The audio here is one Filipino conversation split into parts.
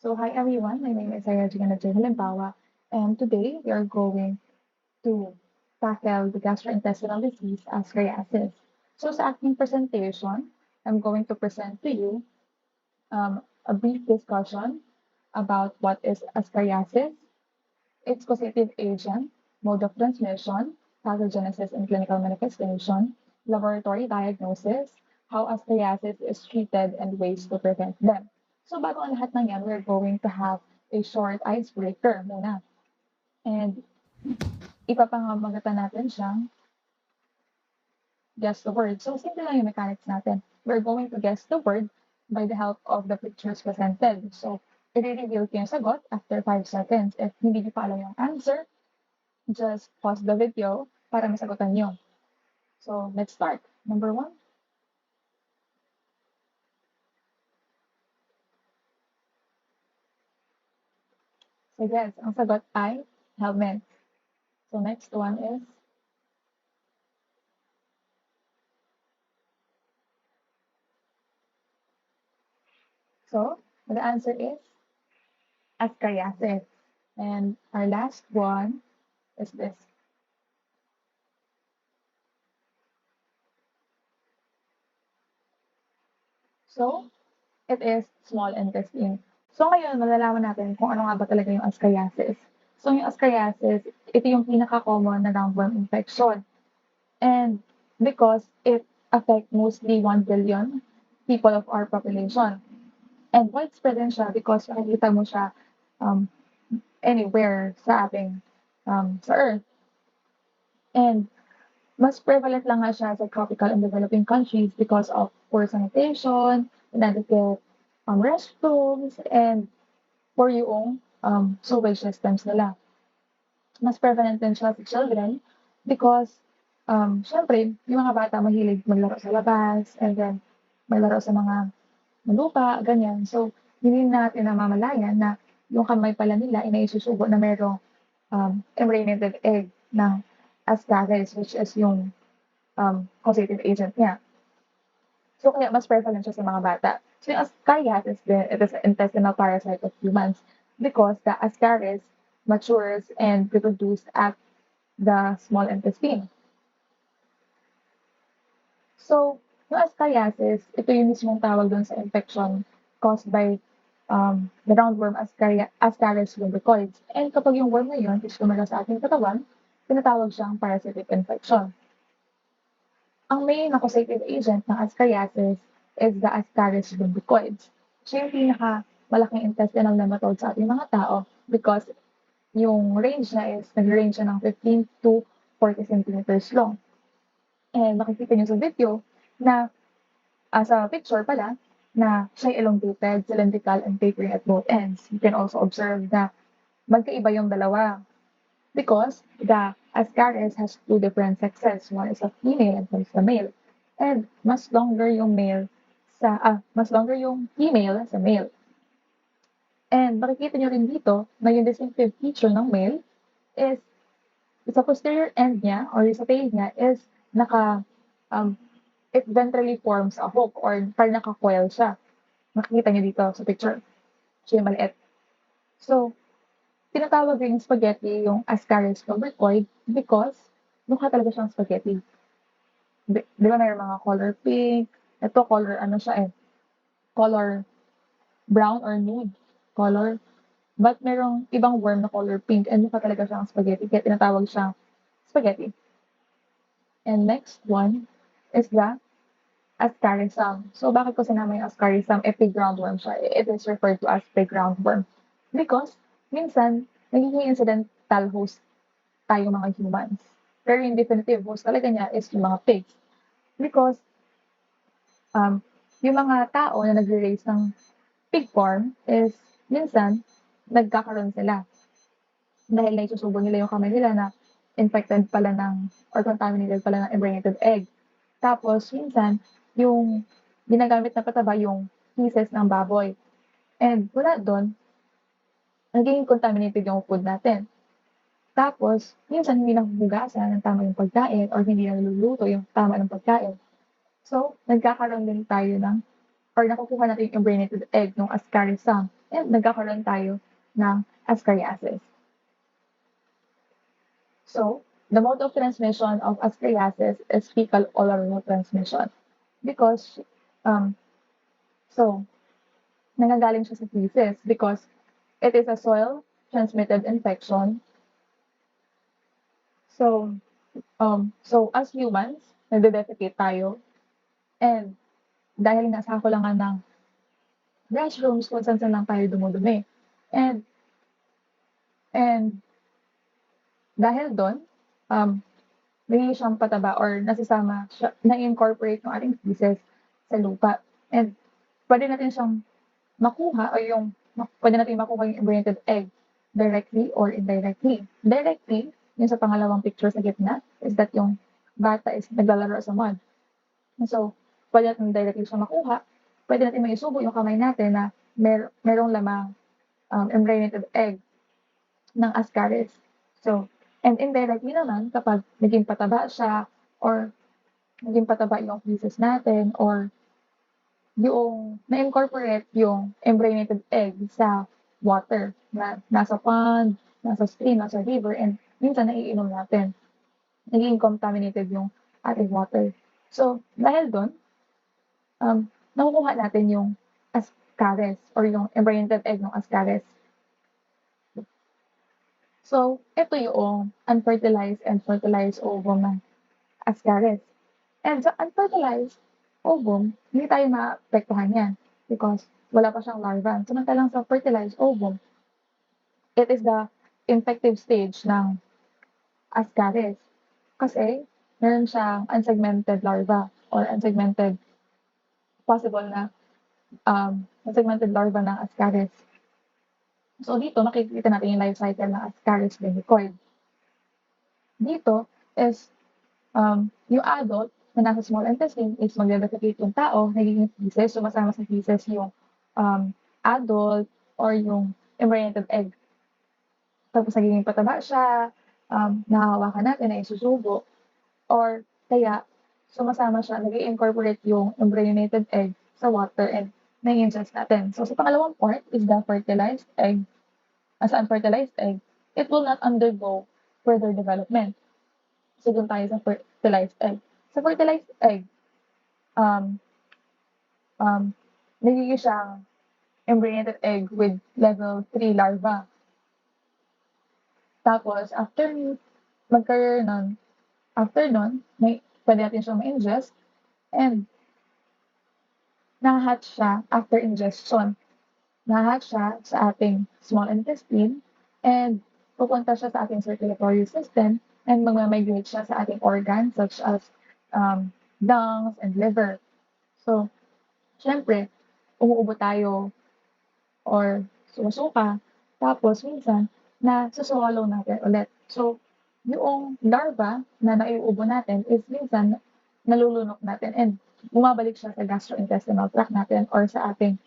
So hi everyone, my name is Ayajana Halimbawa, and today we are going to tackle the gastrointestinal disease ascariasis. So sa aking presentation, I'm going to present to you a brief discussion about what is ascariasis, its causative agent, mode of transmission, pathogenesis and clinical manifestation, laboratory diagnosis, how ascariasis is treated, and ways to prevent them. So bago ang lahat ng yan, we're going to have a short icebreaker muna. And ipapangamagatang natin siyang guess the word. So simple lang yung mechanics natin. We're going to guess the word by the help of the pictures presented. So i-reveal ko yung sagot after 5 seconds. If hindi niyo pa alam yung answer, just pause the video para masagutan nyo. So, let's start. Number 1. So, yes, ang sagot ay helmet. So, next one is so, the answer is ascariasis. And our last one is this. So, it is small intestine. So, ngayon, malalaman natin kung ano nga ba talaga yung ascariasis. So, yung ascariasis, ito yung pinaka-common na roundworm infection. And because it affects mostly 1 billion people of our population. And widespread din siya because makikita mo siya um, anywhere sa ating sa Earth. And mas prevalent lang nga siya sa tropical and developing countries because of poor sanitation, inadequate restrooms, and poor yung sewage systems nila. Mas prevalent din siya sa children because syempre, yung mga bata mahilig maglaro sa labas and then maglaro sa mga lupa, ganyan. So, hindi natin namamalayan na yung kamay pala nila ay naisusubo na merong impregnated egg ng Ascaris, which is yung causative agent niya. So, kaya mas prevalent siya sa mga bata. So, yung Ascariasis din, it is an intestinal parasite of humans because the Ascaris matures and reproduces at the small intestine. So, yung Ascariasis, ito yung mismong tawag dun sa infection caused by the roundworm Ascaris lumbricoides. And kapag yung worm na yun is lumala sa ating katawan, tinatawag siyang parasitic infection. Ang main na causative agent ng Ascariasis is the Ascaris lumbricoides. Siya yung pinaka-malaking intestinal nematode sa ating mga tao because yung range na is nag-range siya ng 15 to 40 centimeters long. And makikita niyo sa video na sa picture pala na siya elongated, cylindrical, and tapering at both ends. You can also observe na magkaiba yung dalawa because the Ascaris has two different sexes. One is a female and one is a male. And mas longer yung female sa male. And makikita niyo rin dito na yung distinctive feature ng male is sa posterior end niya or sa tail niya is it ventrally forms a hook or parang naka-coil siya. Makikita niyo dito sa picture. Siya yung maliit. So, tinatawag rin spaghetti yung Ascaris lumbricoid because mukha talaga siyang spaghetti. Di ba may mga color pink? Ito color ano siya color brown or nude color. But merong ibang worm na color pink and mukha talaga siyang spaghetti kaya tinatawag siyang spaghetti. And next one is the Ascarisum. So, bakit ko sinama yung Ascarisum? Pig roundworm siya. It is referred to as pig roundworm. Because, minsan, nagiging incidental host tayo mga humans. Pero yung definitive host talaga niya is yung mga pigs. Because, yung mga tao na nagre-raise ng pig farm is, minsan, nagkakaroon sila. Dahil naisusubo nila yung kamay nila na infected pala ng, or contaminated pala ng impregnated egg. Tapos, minsan, yung ginagamit na pataba yung feces ng baboy. And mula doon, nagiging contaminated yung food natin. Tapos, minsan hindi nahuhugasan ng tama yung pagkain or hindi naluluto yung tama ng pagkain. So, nagkakaroon din tayo ng, or nakukuha natin yung impregnated egg ng Ascarisum. and nagkakaroon tayo ng ascariasis. So, the mode of transmission of ascariasis is fecal oral route transmission because, um, so, nanggagaling siya sa feces because it is a soil-transmitted infection. So as humans, nagde-defecate tayo and dahil nga sa kakulangan ng restrooms kung saan-saan lang tayo dumudumi. And and dahil do'n, nagiging siyang pataba or nasasama siya, na-incorporate yung ating feces sa lupa. And puwede natin siyang makuha o puwede nating makuha yung impregnated egg directly or indirectly. Directly, yung sa pangalawang picture sa gitna, is that yung bata is naglalaro sa mud. So, puwede natin directly siya makuha. Puwede natin maisubo yung kamay natin na merong lamang, impregnated egg ng ascaris. So, and indirectly naman kapag naging pataba siya or naging pataba yung feces natin or yung na-incorporate yung impregnated egg sa water na nasa pond, nasa stream, nasa river, and minsan naiinom natin. Nagiging contaminated yung ating water. So, dahil do'n, nakukuha natin yung ascaris or yung impregnated egg ng ascaris. So, ito yung unfertilized and fertilized ovum ng ascaris. And sa unfertilized ovum, hindi tayo maapektuhan yan because wala pa siyang larva. Samantalang sa fertilized ovum, it is the infective stage ng ascaris kasi meron siyang unsegmented larva or possible na unsegmented larva ng ascaris. So dito makikita natin yung life cycle ng Ascaris genicoid. Dito is yung adult na nasa small intestine is magde-defecate yung tao, nagiging feces, sumasama sa feces yung adult or yung impregnated egg. Tapos nagiging pataba siya, nahahawakan natin, naisusubo, or kaya sumasama siya, nag-incorporate yung impregnated egg sa water and na-ingest natin. So sa pangalawang part is the fertilized egg. As unfertilized egg, it will not undergo further development. So, dun tayo sa fertilized egg. Sa fertilized egg, um, um, nagiging siyang impregnated egg with level 3 larva. Tapos, after nun, pwede natin siyang ma-ingest and nahahatch siya after ingestion. Nahahatch siya sa ating small intestine and pupunta siya sa ating circulatory system and magma-migrate siya sa ating organs such as lungs and liver. So, syempre, umuubo tayo or sumusuka, tapos minsan nasuswallow natin ulit. So, yung larva na naiuubo natin is minsan nalulunok natin and bumabalik siya sa gastrointestinal tract natin or sa ating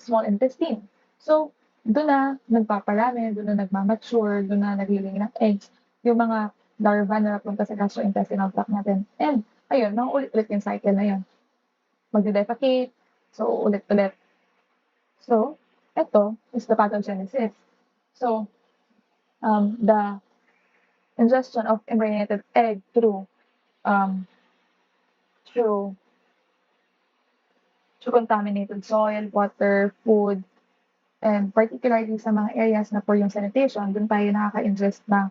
small intestine. So, doon na nagpaparami, doon na nagmamature, doon na naglilay ng eggs, yung mga larva na napunta sa gastrointestinal tract natin. And, ayun, nauulit-ulit yung cycle na yun. Magde-defecate, so ulit-ulit. So, ito is the pathogenesis. So, the ingestion of impregnated egg um, through contaminated soil, water, food, and particularly sa mga areas na for yung sanitation, dun tayo nakaka-ingest ng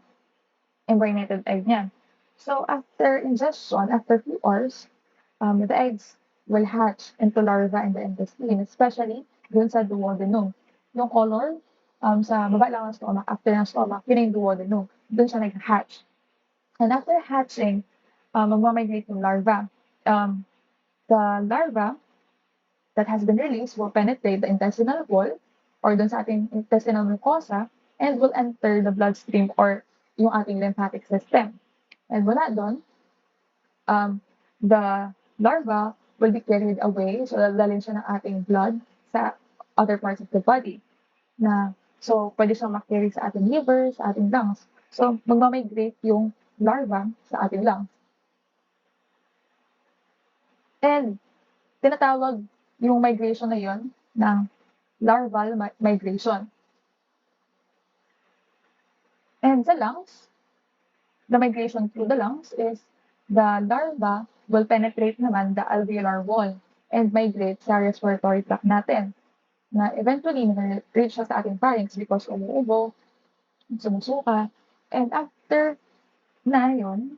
impregnated egg niyan. So, after ingestion, after few hours, the eggs will hatch into larva in the intestine, especially dun sa duodenum. Yung color, sa baba lang ng stomach, after ng stomach, yun yung duodenum. Dun siya nag-hatch. And after hatching, magmamigrate yung larva. The larva that has been released will penetrate the intestinal wall or dun sa ating intestinal mucosa and will enter the bloodstream or yung ating lymphatic system. And wala dun, the larva will be carried away. So, dadalhin siya ng ating blood sa other parts of the body. So, pwede siyang makarry sa ating liver, sa ating lungs. So, magmamigrate yung larva sa ating lungs. And, tinatawag yung migration na yun ng larval migration. And sa lungs, the migration through the lungs is the larva will penetrate naman the alveolar wall and migrate sa respiratory tract natin na eventually reach siya sa ating pharynx because umuubo, sumusuka, and after na yun,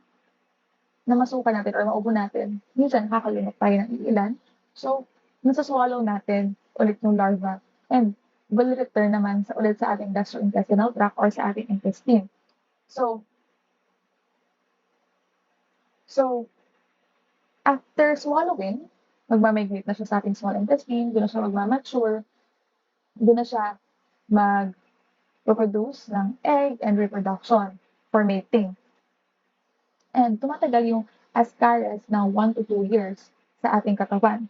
na masuka natin or maubo natin, minsan nakakalimot tayo ng ilan. So, nasaswallow natin ulit yung larva and will return naman ulit sa ating gastrointestinal tract or sa ating intestine. So, after swallowing, magmamigrate na siya sa ating small intestine, doon na siya magmamature, doon na siya mag-produce ng egg and reproduction for mating. And tumatagal yung ascaris ng 1 to 2 years sa ating katawan.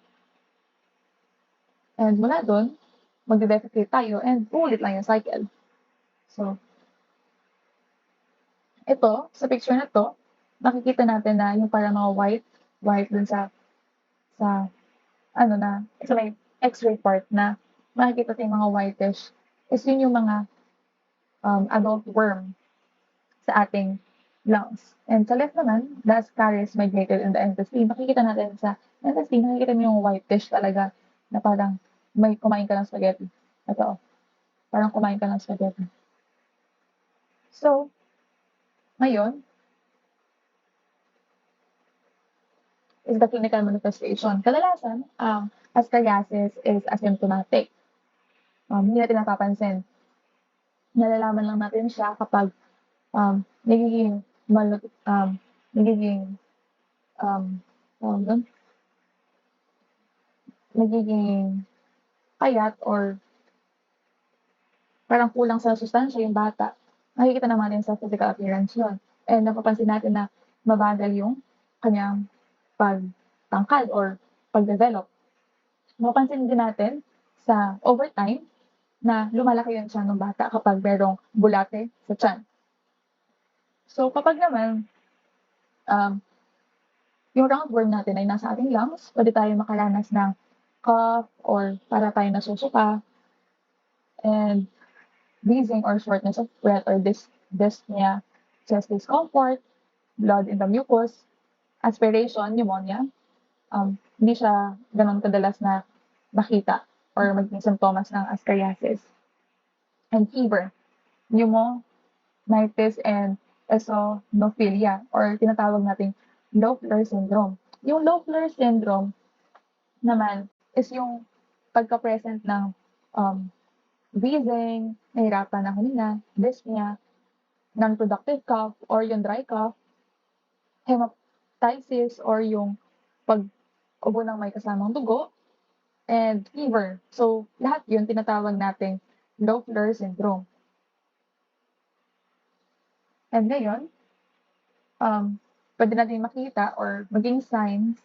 And mula doon, magde-defecate tayo and uulit lang yung cycle. So, ito, sa picture na to, makikita natin na yung parang mga white dun sa ano na, sa may x-ray part na makikita tayong mga whitish, is yun yung mga adult worm sa ating lungs. And sa left naman, the ascaris migrated in the intestine. Makikita natin sa intestine, nakikita mo yung whitish talaga na parang may kumain ka ng spaghetti. Ito, parang kumain ka ng spaghetti. So, ngayon, is the clinical manifestation. Kadalasan, ascariasis is asymptomatic. Hindi natin napapansin. Nalalaman lang natin siya kapag nagiging nagiging nagiging payat or parang kulang sa sustansya yung bata. Nakikita naman natin sa physical appearance yun. And napapansin natin na mabagal yung kanyang pagtangkad or pag-develop. Mapapansin din natin sa overtime na lumalaki yung tiyan ng bata kapag merong bulate sa tiyan. So, kapag naman yung roundworm natin ay nasa ating lungs, pwede tayo makaranas ng cough or para tayo nasusuka, and wheezing or shortness of breath or dyspnea, chest discomfort, blood in the mucus, aspiration, pneumonia. Hindi siya ganun kadalas na makita or maging symptoms ng ascariasis. And fever, pneumonitis, and eosinophilia or tinatawag nating Loeffler syndrome. Yung Loeffler syndrome naman is yung pagka-present ng wheezing, nahirapan na huminga, dyspnea, non-productive cough or yung dry cough, hemoptysis or yung pag-ubo ng may kasamang dugo, and fever. So, lahat yun tinatawag nating Loeffler syndrome. And ngayon, pwede natin makita or maging signs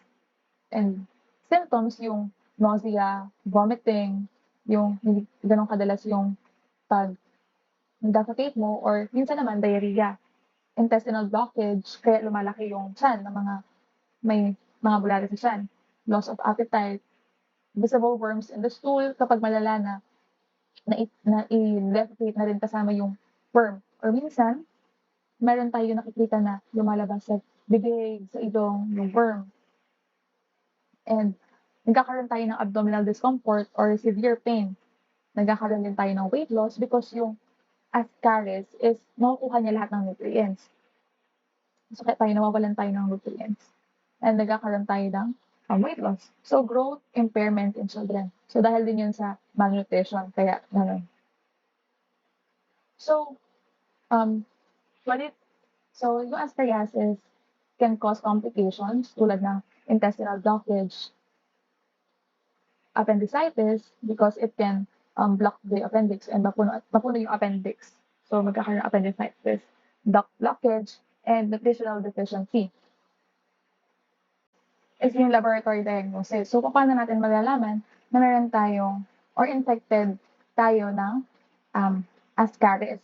and symptoms yung nausea, vomiting, yung hindi ganun kadalas yung pag-defecate mo, or minsan naman diarrhea, intestinal blockage, kaya lumalaki yung tiyan ng may mga bulate sa tiyan, loss of appetite, visible worms in the stool kapag malala na i-defecate na rin kasama yung worm. Or minsan, meron tayo nakikita na lumalabas sa bibig, sa ilong, yung worm. And nagkakaroon tayo ng abdominal discomfort or severe pain. Nagkakaroon din tayo ng weight loss because yung ascaris is nakukuha niya lahat ng nutrients. So kaya nawawalan tayo ng nutrients. And nagkakaroon tayo ng weight loss. So growth impairment in children. So dahil din yun sa malnutrition, kaya ganun. So, yung ascariasis can cause complications tulad ng intestinal blockage, appendicitis, because it can block the appendix and mapuno yung appendix. So, magkakaroon ng appendicitis, duct blockage, and nutritional deficiency. Is yung laboratory diagnosis. So, paano natin malalaman na meron tayong or infected tayo ng ascaris?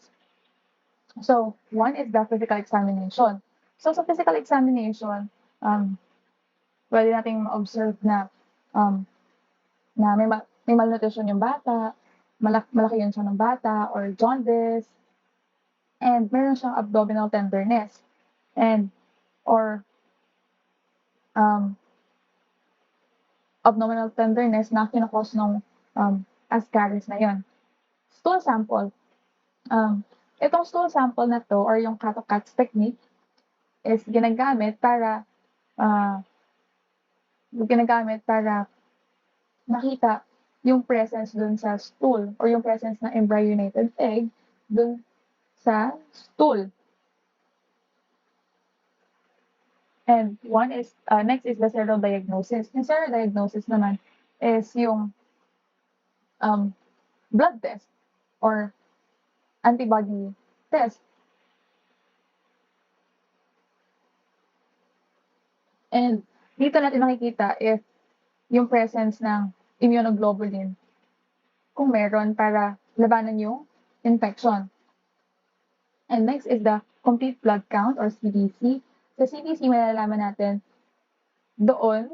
So, one is the physical examination. So, sa physical examination, pwede nating ma-observe na may malnutrition yung bata, malaki yung tiyan ng bata or jaundice, and meron siyang abdominal tenderness and or um, abdominal tenderness na kinakos ng ascaris na yon. Stool sample. Itong stool sample na to or yung Kato-Katz technique is uh, ginagamit para makita yung presence dun sa stool or yung presence ng embryonated egg dun sa stool. And next is the serodiagnosis. Yung serodiagnosis naman is yung blood test or antibody test. And dito natin makikita if yung presence ng immunoglobulin kung meron para labanan yung infection. And next is the complete blood count or CBC. Sa CBC, malalaman natin doon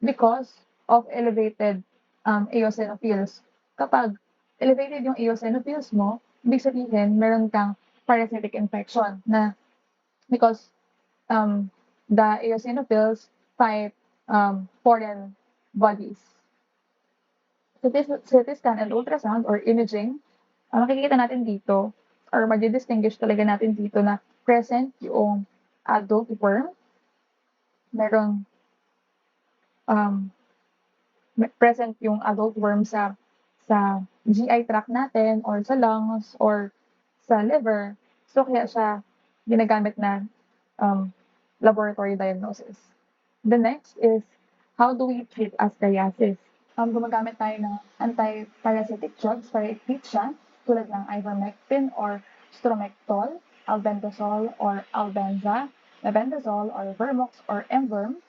because of elevated eosinophils. Kapag elevated yung eosinophils mo, ibig sabihin meron kang parasitic infection na because the eosinophils fight foreign bodies. CT scan and ultrasound or imaging, makikita natin dito or madi-distinguish talaga natin dito na present yung adult worm, merong present yung adult worm sa GI tract natin or sa lungs or sa liver. So kaya siya ginagamit na laboratory diagnosis. The next is how do we treat ascariasis? Gumagamit tayo ng anti-parasitic drugs para i-treat siya tulad ng ivermectin or stromectol, albendazole or albenza, mebendazole or vermox or mverm,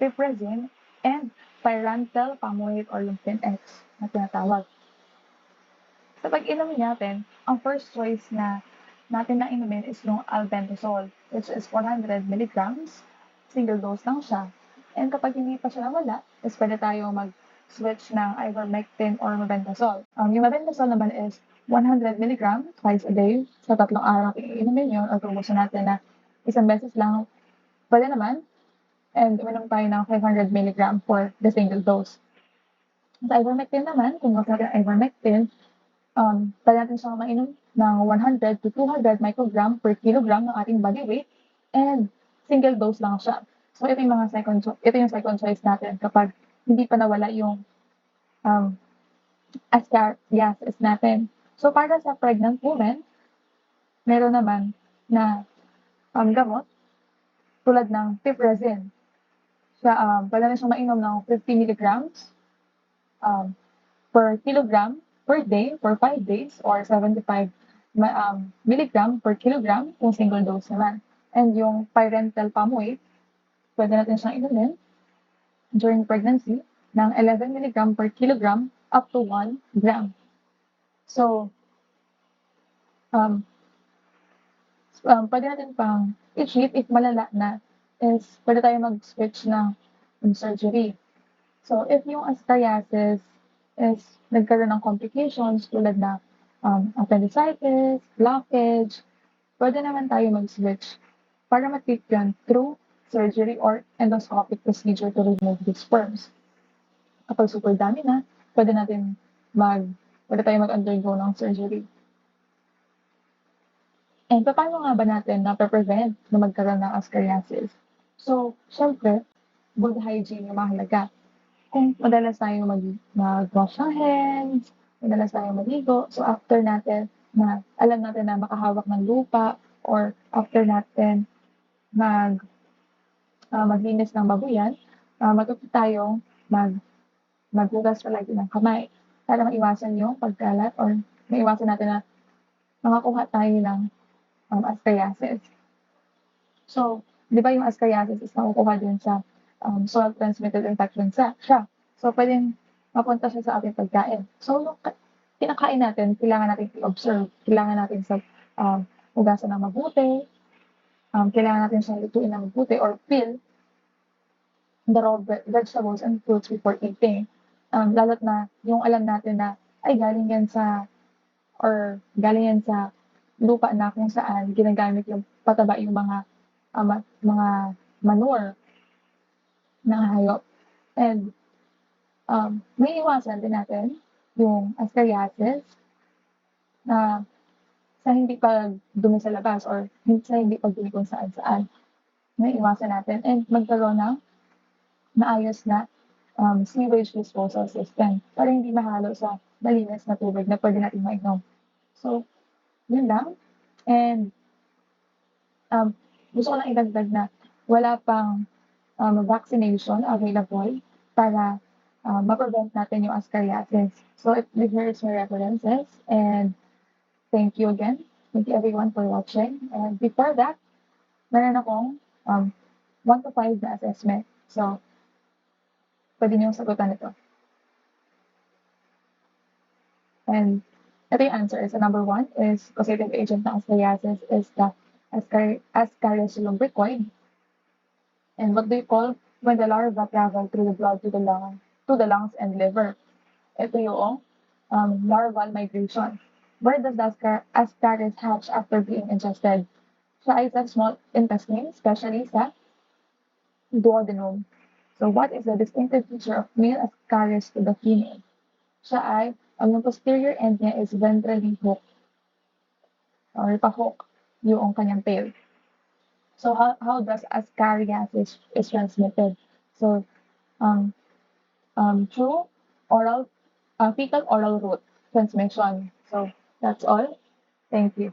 piperazine, and pyrantel pamoate or lumpin X na tinatawag. Sa pag-inom natin, ang first choice na natin na inumin is yung albendazole, which is 400 milligrams. Single dose lang siya. And kapag hindi pa siya nawala, is pwede tayo mag-switch ng ivermectin or mebendazole. Yung mebendazole naman is 100 milligrams twice a day. Sa 3 araw natin iinumin yun or promotion natin na isang beses lang, pwede naman. And uminom tayo ng 500 milligram for the single dose. Sa ivermectin naman, kung gusto natin ivermectin, pwede natin siyang mainom ng 100 to 200 microgram per kilogram ng ating body weight and single dose lang siya. So ito yung second choice natin kapag hindi pa nawala yung ascariasis natin. So para sa pregnant women, meron naman na gamot tulad ng piperazine. Pwede na siyang mainom ng 50 milligrams per kilogram per day for 5 days or 75 milligram per kilogram kung single dose naman. And yung pyrantel pamoate, pwede natin siyang inumin during pregnancy ng 11 milligram per kilogram up to 1 gram. So, pwede natin pang i-treat if malala na is pwede tayo mag-switch ng surgery. So, if yung ascariasis is nagkaroon ng complications tulad na appendicitis, blockage, pwede naman tayo mag-switch para ma-treat yun through surgery or endoscopic procedure to remove the sperms. Kapag super dami na, pwede tayo mag-undergo ng surgery. And paano nga ba natin na-prevent na magkaroon ng ascariasis? So, syempre, good hygiene yung mahalaga. Kung madalas tayo mag-wash ng hands, madalas tayo maligo, so after natin na alam natin na makahawak ng lupa or after natin maglinis ng babuyan, matuto tayong maghugas palagi ng kamay para maiwasan yung pagkalat or maiwasan natin na makakuha tayo ng ascariasis. So, di ba yung ascariasis is nakukuha din sa soil-transmitted infection siya. So, pwedeng mapunta siya sa ating pagkain. So, yung kinakain natin, kailangan natin i-observe. Kailangan natin sa hugasan ng mabuti. Kailangan natin siyang lutuin ng mabuti or peel the raw vegetables and fruits before eating. Lalo't na yung alam natin na ay galing yan sa lupa na kung saan ginagamit yung pataba yung mga manure ng hayop. And may iwasan din natin yung ascariasis na sa hindi pagdumi sa labas or sa hindi pagdumi kung saan-saan. May iwasan natin and magkaroon ng maayos na sewage disposal system para hindi mahalo sa malinis na tubig na pwede natin mainom. So, yun lang. And um, gusto ko lang idagdag na wala pang vaccination available para ma-prevent natin yung ascariasis. So, here's my references and thank you again. Thank you everyone for watching. And before that, meron akong 1 to 5 na assessment. So, pwede niyong sagutan ito. And ito yung answer. So, number 1 is causative agent ng ascariasis is the Ascaris lumbricoid. And what do you call when the larva travel through the blood to the lungs and liver? Ito yung larval migration. Where does the Ascaris hatch after being ingested? Siya ay sa small intestine, especially sa duodenum. So what is the distinctive feature of male Ascaris to the female? Siya ay, ang posterior end niya is ventrally hooked or pa-hook yung kanyang tail. So how does Ascariasis is transmitted? So through fecal oral route transmission. So that's all. Thank you.